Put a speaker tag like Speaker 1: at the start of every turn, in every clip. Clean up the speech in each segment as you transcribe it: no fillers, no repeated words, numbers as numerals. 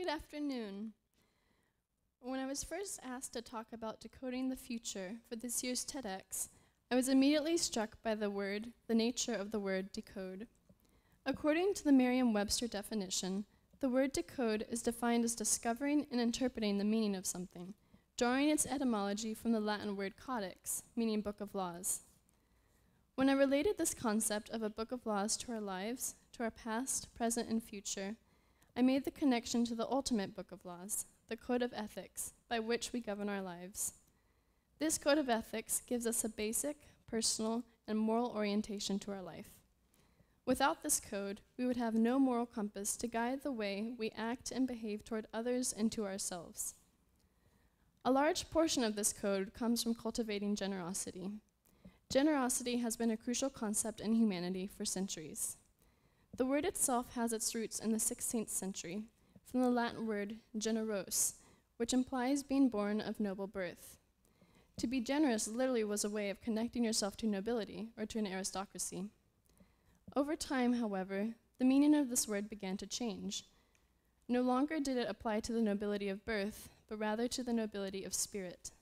Speaker 1: Good afternoon. When I was first asked to talk about decoding the future for this year's TEDx, I was immediately struck by the nature of the word decode. According to the Merriam-Webster definition, the word decode is defined as discovering and interpreting the meaning of something, drawing its etymology from the Latin word codex, meaning book of laws. When I related this concept of a book of laws to our lives, to our past, present, and future, I made the connection to the ultimate book of laws, the code of ethics, by which we govern our lives. This code of ethics gives us a basic, personal, and moral orientation to our life. Without this code, we would have no moral compass to guide the way we act and behave toward others and to ourselves. A large portion of this code comes from cultivating generosity. Generosity has been a crucial concept in humanity for centuries. The word itself has its roots in the 16th century, from the Latin word generos, which implies being born of noble birth. To be generous literally was a way of connecting yourself to nobility or to an aristocracy. Over time, however, the meaning of this word began to change. No longer did it apply to the nobility of birth, but rather to the nobility of spirit.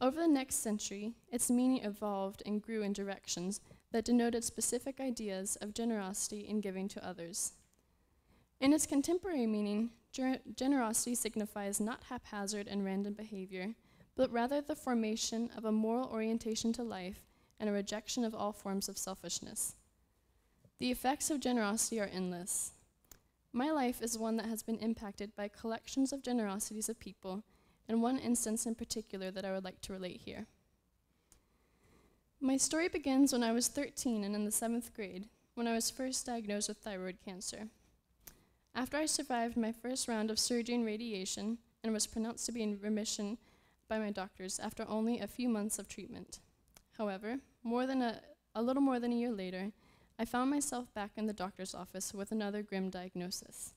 Speaker 1: Over the next century, its meaning evolved and grew in directions that denoted specific ideas of generosity in giving to others. In its contemporary meaning, generosity signifies not haphazard and random behavior, but rather the formation of a moral orientation to life and a rejection of all forms of selfishness. The effects of generosity are endless. My life is one that has been impacted by collections of generosities of people, and one instance in particular that I would like to relate here. My story begins when I was 13 and in the 7th grade, when I was first diagnosed with thyroid cancer. After I survived my first round of surgery and radiation and was pronounced to be in remission by my doctors after only a few months of treatment. However, a little more than a year later, I found myself back in the doctor's office with another grim diagnosis.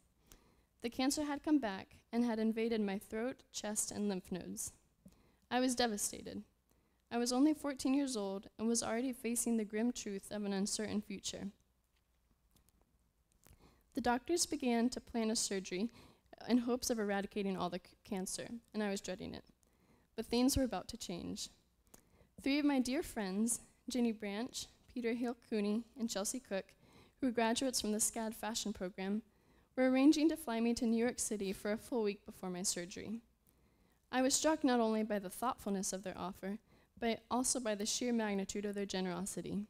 Speaker 1: The cancer had come back and had invaded my throat, chest, and lymph nodes. I was devastated. I was only 14 years old and was already facing the grim truth of an uncertain future. The doctors began to plan a surgery in hopes of eradicating all the cancer, and I was dreading it. But things were about to change. 3 of my dear friends, Jenny Branch, Peter Hill Cooney, and Chelsea Cook, who were graduates from the SCAD fashion program, were arranging to fly me to New York City for a full week before my surgery. I was struck not only by the thoughtfulness of their offer, but also by the sheer magnitude of their generosity.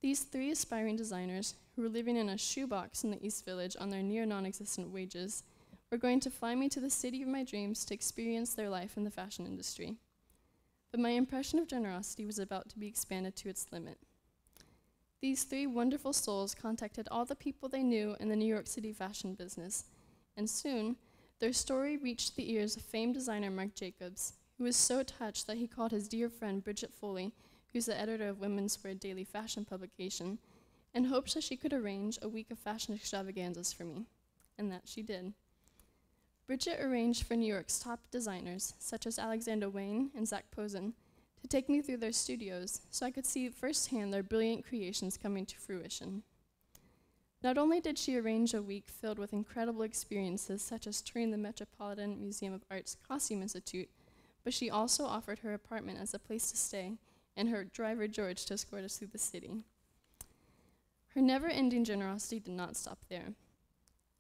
Speaker 1: These 3 aspiring designers, who were living in a shoebox in the East Village on their near non-existent wages, were going to fly me to the city of my dreams to experience their life in the fashion industry. But my impression of generosity was about to be expanded to its limit. These 3 wonderful souls contacted all the people they knew in the New York City fashion business, and soon, their story reached the ears of famed designer Marc Jacobs, who was so touched that he called his dear friend Bridget Foley, who's the editor of Women's Wear daily fashion publication, and hoped that she could arrange a week of fashion extravaganzas for me, and that she did. Bridget arranged for New York's top designers, such as Alexander Wang and Zach Posen, to take me through their studios so I could see firsthand their brilliant creations coming to fruition. Not only did she arrange a week filled with incredible experiences, such as touring the Metropolitan Museum of Art's Costume Institute, but she also offered her apartment as a place to stay and her driver George to escort us through the city. Her never-ending generosity did not stop there.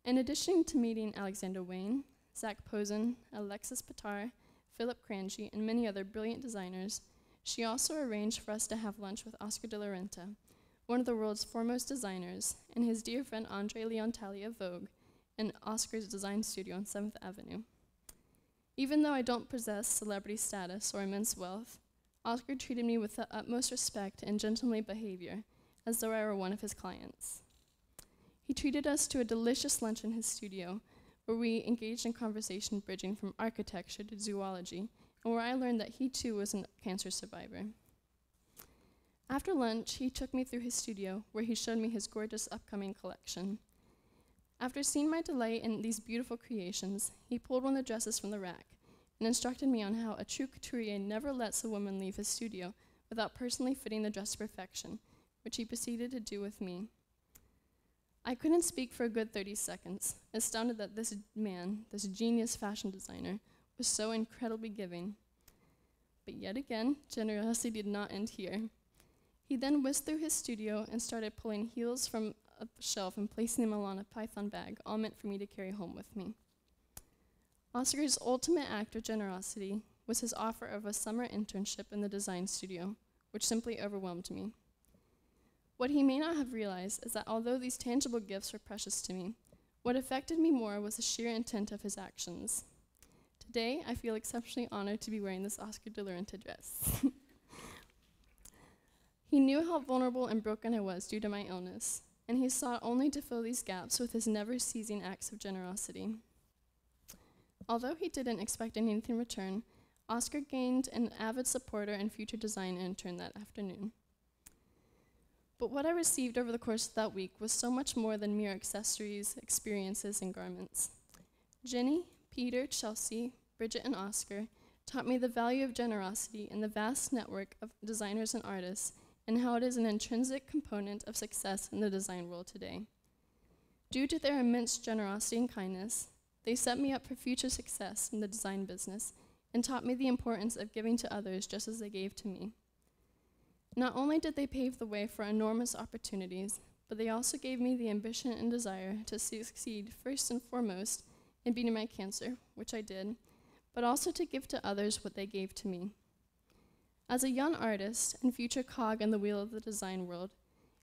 Speaker 1: In addition to meeting Alexander Wang, Zach Posen, Alexis Patar, Philip Cranji, and many other brilliant designers, she also arranged for us to have lunch with Oscar de la Renta, one of the world's foremost designers, and his dear friend Andre Leontali of Vogue, in Oscar's design studio on 7th Avenue. Even though I don't possess celebrity status or immense wealth, Oscar treated me with the utmost respect and gentlemanly behavior, as though I were one of his clients. He treated us to a delicious lunch in his studio, where we engaged in conversation bridging from architecture to zoology, and where I learned that he too was a cancer survivor. After lunch, he took me through his studio, where he showed me his gorgeous upcoming collection. After seeing my delight in these beautiful creations, he pulled one of the dresses from the rack and instructed me on how a true couturier never lets a woman leave his studio without personally fitting the dress to perfection, which he proceeded to do with me. I couldn't speak for a good 30 seconds, astounded that this man, this genius fashion designer, was so incredibly giving. But yet again, generosity did not end here. He then whisked through his studio and started pulling heels from a shelf and placing them on a python bag, all meant for me to carry home with me. Oscar's ultimate act of generosity was his offer of a summer internship in the design studio, which simply overwhelmed me. What he may not have realized is that although these tangible gifts were precious to me, what affected me more was the sheer intent of his actions. Today, I feel exceptionally honored to be wearing this Oscar de la Renta dress. He knew how vulnerable and broken I was due to my illness, and he sought only to fill these gaps with his never-ceasing acts of generosity. Although he didn't expect anything in return, Oscar gained an avid supporter and future design intern that afternoon. But what I received over the course of that week was so much more than mere accessories, experiences, and garments. Jenny, Peter, Chelsea, Bridget, and Oscar taught me the value of generosity in the vast network of designers and artists, and how it is an intrinsic component of success in the design world today. Due to their immense generosity and kindness, they set me up for future success in the design business and taught me the importance of giving to others just as they gave to me. Not only did they pave the way for enormous opportunities, but they also gave me the ambition and desire to succeed first and foremost in beating my cancer, which I did, but also to give to others what they gave to me. As a young artist and future cog in the wheel of the design world,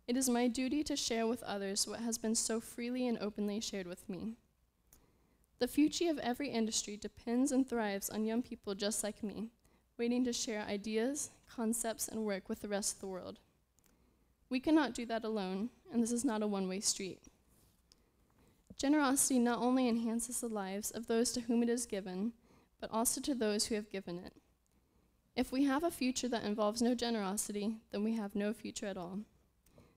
Speaker 1: it is my duty to share with others what has been so freely and openly shared with me. The future of every industry depends and thrives on young people just like me, waiting to share ideas, concepts, and work with the rest of the world. We cannot do that alone, and this is not a one-way street. Generosity not only enhances the lives of those to whom it is given, but also to those who have given it. If we have a future that involves no generosity, then we have no future at all.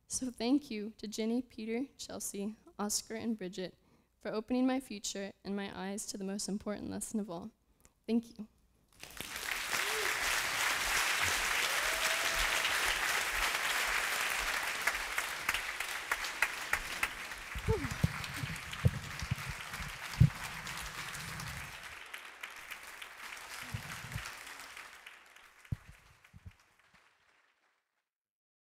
Speaker 1: So thank you to Jenny, Peter, Chelsea, Oscar, and Bridget for opening my future and my eyes to the most important lesson of all. Thank you. Whew.